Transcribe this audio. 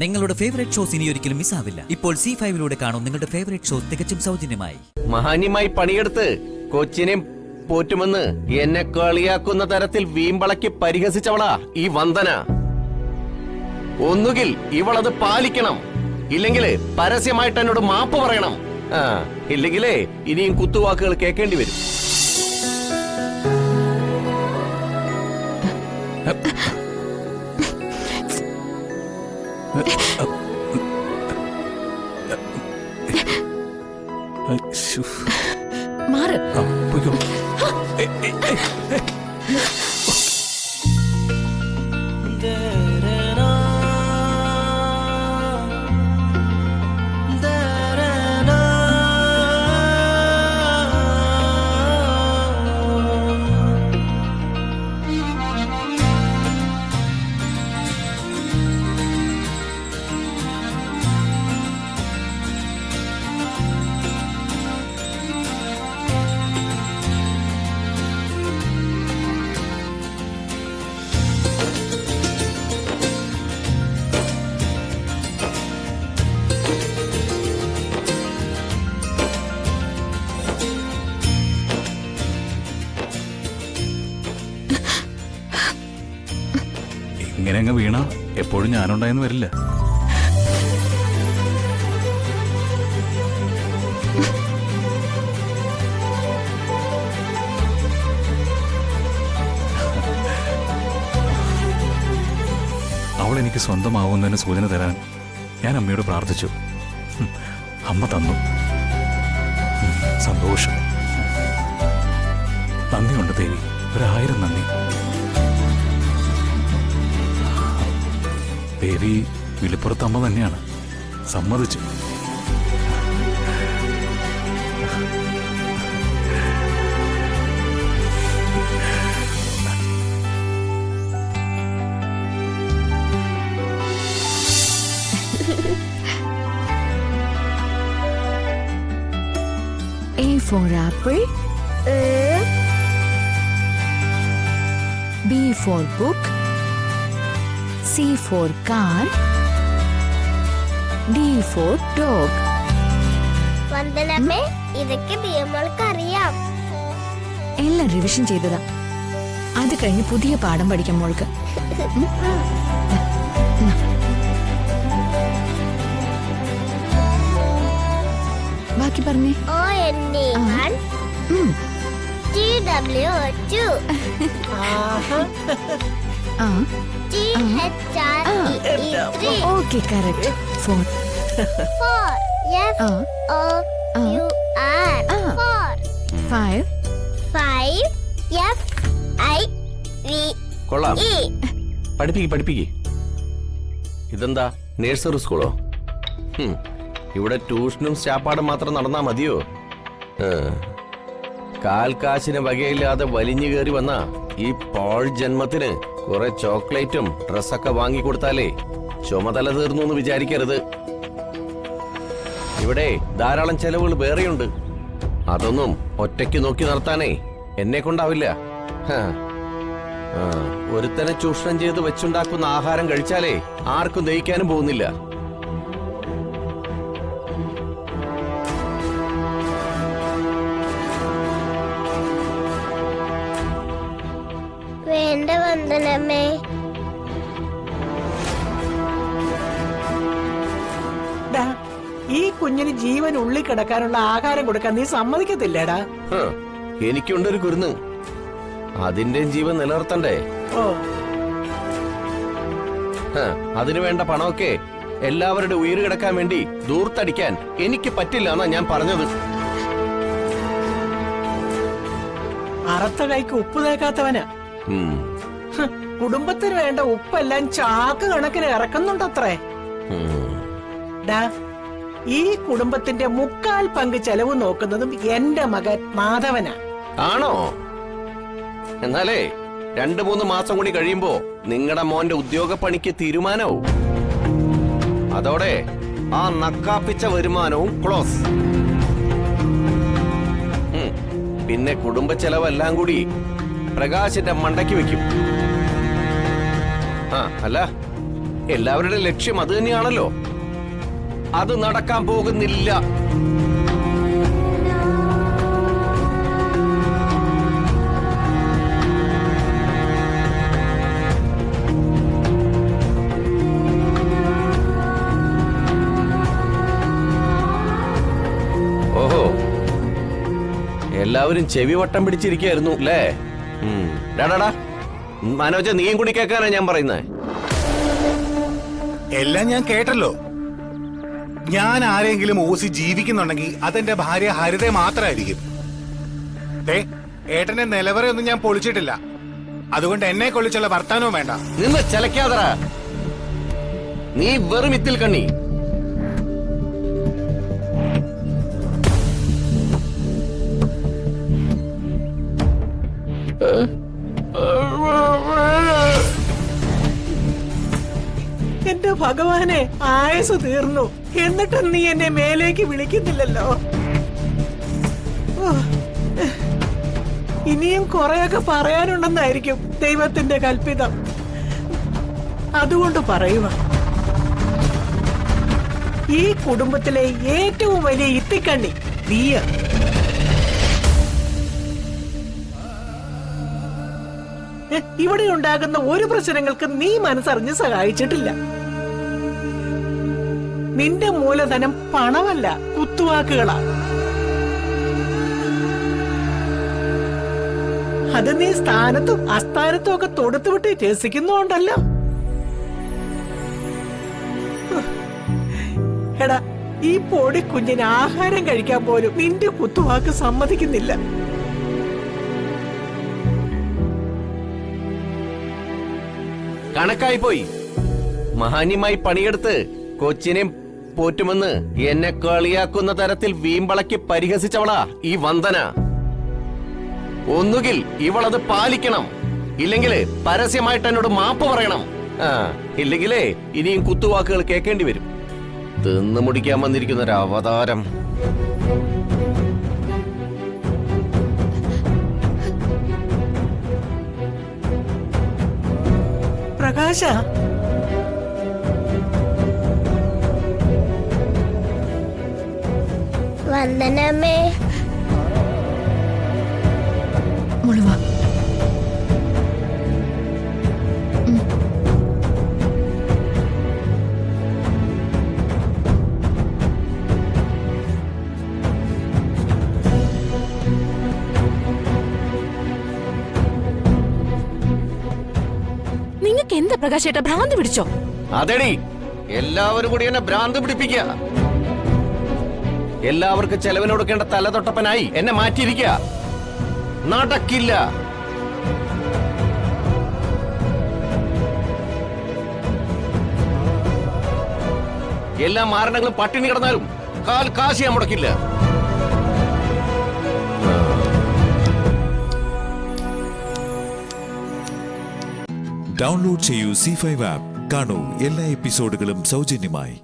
നിങ്ങളുടെ favourite shows ഇനി ഒരിക്കലും മിസ്സാവില്ല. ഇപ്പോൾ C5 കാണും നിങ്ങളുടെ ഫേവറേറ്റ് ഷോസ് തികച്ചും സൗജന്യമായി. മാന്യമായി പണിയെടുത്ത് കൊച്ചിനെ പോറ്റുമെന്ന് എന്നെ കളിയാക്കുന്ന തരത്തിൽ വീമ്പളക്കി പരിഹസിച്ചവളാ ഈ വന്ദന. ഒന്നുകിൽ ഇവളത് പാലിക്കണം, ഇല്ലെങ്കിൽ പരസ്യമായിട്ട് എന്നോട് മാപ്പ് പറയണം. ഇല്ലെങ്കിലേ ഇനിയും കുത്തുവാക്കുകൾ കേൾക്കേണ്ടി വരും. മാറ്. ഇങ്ങനെ അങ്ങ് വീണ എപ്പോഴും ഞാനുണ്ടായെന്ന് വരില്ല. അവൾ എനിക്ക് സ്വന്തമാവുന്നതിന് സൂചന തരാൻ ഞാൻ അമ്മയോട് പ്രാർത്ഥിച്ചു. അമ്മ തന്നു. സന്തോഷം. നന്ദിയുണ്ട് ദേവി, 1000 നന്ദി. ദേവി വിളിപ്പുറത്ത് അമ്മ തന്നെയാണ്, സമ്മതിച്ചു. A for apple. B for book. C for car. D for dog. വന്ദനമ്മേ, ഇതൊക്കെ നിയമങ്ങൾക്ക് അറിയാം. എല്ലാം റിവിഷൻ ചെയ്തതാ. അത് കഴിഞ്ഞ് പുതിയ പാഠം പഠിക്കാം മോൾക്ക്. ബാക്കി പറഞ്ഞേ. ONE1 TW2 THREE3 okay correct. 4 FOUR 5 FIV. കൊള്ളാം, പഠിപ്പിക്ക്. ഇതെന്താ നേഴ്സറി സ്കൂളോ? ഇവിടെ ട്യൂഷനും സ്റ്റാപ്പാടും മാത്രം നടന്നാ മതിയോ? കാൽക്കാശിന് വകയില്ലാതെ വലിഞ്ഞു കയറി വന്ന ഈ പോൾ ജന്മത്തിന് കുറെ ചോക്ലേറ്റും ഡ്രസ്സൊക്കെ വാങ്ങിക്കൊടുത്താലേ ചുമതല തീർന്നു എന്ന് വിചാരിക്കരുത്. ഇവിടെ ധാരാളം ചെലവുകൾ വേറെയുണ്ട്. അതൊന്നും ഒറ്റയ്ക്ക് നോക്കി നടത്താനേ എന്നെ കൊണ്ടാവില്ല. ഒരുത്തനെ ചൂഷണം ചെയ്ത് വെച്ചുണ്ടാക്കുന്ന ആഹാരം കഴിച്ചാലേ ആർക്കും ദഹിക്കാനും പോകുന്നില്ല. വേണ്ട വന്ദനമ്മേ. ഈ കുഞ്ഞിന് ജീവൻ ഉള്ളിൽ കിടക്കാനുള്ള ആഹാരം കൊടുക്കാൻ നീ സമ്മതിക്കത്തില്ലേടാ? എനിക്കുണ്ടൊരു കുരുന്ന്, അതിന്റെ ജീവൻ നിലനിർത്തണ്ടേ? അതിനു വേണ്ട പണമൊക്കെ എല്ലാവരുടെ ഉയിര് കിടക്കാൻ വേണ്ടി ദൂർത്തടിക്കാൻ എനിക്ക് പറ്റില്ല എന്നാ ഞാൻ പറഞ്ഞത്. അറുത്ത കൈക്ക് ഉപ്പ് തേക്കാത്തവനാ. കുടുംബത്തിന് വേണ്ട ഉപ്പെല്ലാം ചാക്ക് കണക്കിന് ഇറക്കുന്നുണ്ടത്രേ. ഈ കുടുംബത്തിന്റെ 3/4 പങ്ക് ചെലവ് നോക്കുന്നതും എന്റെ മകൻ മാധവനാ. ആണോ? എന്നാലേ 2-3 മാസം കൂടി കഴിയുമ്പോ നിങ്ങളുടെ മോന്റെ ഉദ്യോഗ പണിക്ക് തീരുമാനവും. അതോടെ ആ നക്കാപ്പിച്ച വരുമാനവും ക്ലോസ്. പിന്നെ കുടുംബ ചെലവെല്ലാം കൂടി പ്രകാശിന്റെ മണ്ടയ്ക്ക് വെക്കും. അല്ല എല്ലാവരുടെ ലക്ഷ്യം അത് തന്നെയാണല്ലോ. അത് നടക്കാൻ പോകുന്നില്ല. ഓഹോ, എല്ലാവരും ചെവി വട്ടം പിടിച്ചിരിക്കുകയായിരുന്നു അല്ലേ? ഡാടാ മനോജ, നീയും കൂടി കേൾക്കാനാ ഞാൻ പറയുന്നേ. എല്ലാം ഞാൻ കേട്ടല്ലോ. ഞാൻ ആരെങ്കിലും ഓസി ജീവിക്കുന്നുണ്ടെങ്കിൽ അതെന്റെ ഭാര്യ ഹരിത മാത്രമായിരിക്കും. ഏട്ടന്റെ നിലവറയൊന്നും ഞാൻ പൊളിച്ചിട്ടില്ല. അതുകൊണ്ട് എന്നെ കൊള്ളിച്ചുള്ള വർത്താനവും വേണ്ട. നിന്ന് ചലക്കാതറ, നീ വെറും ഇത്തിൽ കണ്ണി. എന്റെ ഭഗവാനെ, ആയുസ് തീർന്നു. എന്നിട്ടും നീ എന്നെ മേലേക്ക് വിളിക്കുന്നില്ലല്ലോ. ഓ, ഇനിയും കുറെയൊക്കെ പറയാനുണ്ടെന്നായിരിക്കും ദൈവത്തിന്റെ കൽപ്പിതം. അതുകൊണ്ട് പറയുക, ഈ കുടുംബത്തിലെ ഏറ്റവും വലിയ ഇത്തിക്കണ്ണി നീയ. ഇവിടെ ഉണ്ടാകുന്ന ഒരു പ്രശ്നങ്ങൾക്ക് നീ മനസ്സറിഞ്ഞ് സഹായിച്ചിട്ടില്ല. നിന്റെ മൂലധനം പണമല്ല, കുത്തുവാക്കുകളാ. അത് നീ സ്ഥാനത്തും അസ്ഥാനത്തും ഒക്കെ തൊടുത്തുവിട്ട് രസിക്കുന്നുണ്ടല്ലോ. എടാ, ഈ പൊടി കുഞ്ഞിന് ആഹാരം കഴിക്കാൻ പോലും നിന്റെ കുത്തുവാക്ക് സമ്മതിക്കുന്നില്ല. കണക്കായി പോയി. മഹാന്യമായി പണിയെടുത്ത് കൊച്ചിനെ പോറ്റുമെന്ന് എന്നെ കളിയാക്കുന്ന തരത്തിൽ വീമ്പളയ്ക്ക് പരിഹസിച്ചവളാ ഈ വന്ദന. ഒന്നുകിൽ ഇവളത് പാലിക്കണം, ഇല്ലെങ്കിൽ പരസ്യമായിട്ട് എന്നോട് മാപ്പ് പറയണം. ഇല്ലെങ്കിലേ ഇനിയും കുത്തുവാക്കുകൾ കേൾക്കേണ്ടി വരും. തിന്നു മുടിക്കാൻ വന്നിരിക്കുന്ന ഒരു അവതാരം. പ്രകാശ, വന്ദനമ്മേ. മുഴുവ നിങ്ങൾക്ക് എന്താ പ്രകാശേട്ട ഭ്രാന്ത് പിടിച്ചോ? അതെടി, എല്ലാവരും കൂടി എന്നെ ഭ്രാന്ത് പിടിപ്പിക്കുക. എല്ലാവർക്കും ചെലവിന് കൊടുക്കേണ്ട തലതൊട്ടപ്പനായി എന്നെ മാറ്റിയിരിക്കുക. നടക്കില്ല. എല്ലാ മാരണങ്ങളും പട്ടിണി കിടന്നാലും കാശ് ഞാൻ മുടക്കില്ല. ഡൗൺലോഡ് ചെയ്യൂ C5 ആപ്പ്. കാണൂ എല്ലാ എപ്പിസോഡുകളും സൗജന്യമായി.